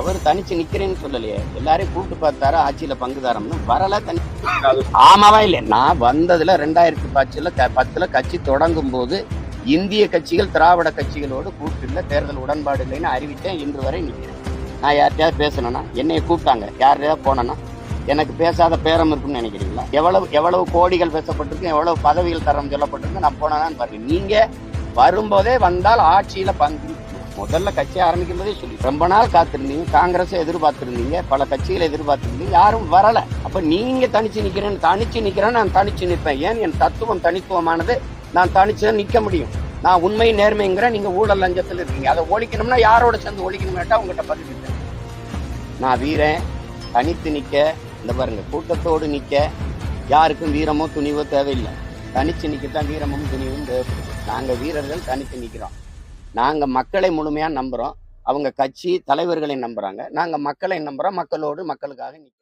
அவர் தனிச்சு நிக்கிறேன்னு சொல்லலையே, எல்லாரையும் கூப்பிட்டு பார்த்தாரு, ஆட்சியில பங்குதாரம்னு வரல. ஆமாவா இல்லை? நான் வந்ததுல 2010 கட்சி தொடங்கும் போது இந்திய கட்சிகள் திராவிட கட்சிகளோடு கூட்டு இல்லை, தேர்தல் உடன்பாடு இல்லைன்னு அறிவித்தேன். இன்று வரை நிற்கிறேன். நான் யார்கிட்டயாவது பேசணும்னா என்னைய கூப்பிட்டாங்க, யார்கிட்டயாவது போனேன்னா எனக்கு பேசாத பேரம் இருக்குன்னு நினைக்கிறீங்களா? எவ்வளவு கோடிகள் பேசப்பட்டிருக்கு, எவ்வளவு பதவிகள் தரம் சொல்லப்பட்டிருக்கு, நான் போனேன்னு பாருங்க. நீங்க வரும்போதே வந்தால் ஆட்சியில பங்கு. முதல்ல கட்சி ஆரம்பிக்கும் போதே சொல்லி ரொம்ப நாள் காத்திருந்தீங்க, காங்கிரஸை எதிர்பார்த்திருந்தீங்க, பல கட்சிகளை எதிர்பார்த்திருந்தீங்க, யாரும் வரல. அப்ப நீங்க தனிச்சு நிக்கிறேன், நான் தனிச்சு நிற்பேன். ஏன்? என் தத்துவம் தனித்துவமானது. நான் தனிச்சு நிக்க முடியும். நான் உண்மை நேர்மைங்கிற, நீங்க ஊழல் லஞ்சத்தில் இருக்கீங்க. அதை ஒழிக்கணும்னா யாரோட சேர்ந்து ஒழிக்கணும் கேட்டா உங்ககிட்ட பதில். நான் வீரன், தனித்து நிக்க, இந்த பாருங்க, கூட்டத்தோடு நிக்க யாருக்கும் வீரமோ துணிவோ தேவையில்லை. தனிச்சு நிக்கத்தான் வீரமும் துணிவும் தேவைப்படுது. நாங்க வீரர்கள் தனித்து நிக்கிறோம். நாங்க மக்களை முழுமையா நம்புறோம். அவங்க கட்சி தலைவர்களை நம்புறாங்க. நாங்க மக்களை நம்புறோம். மக்களோடு மக்களுக்காக நிக்கிறோம்.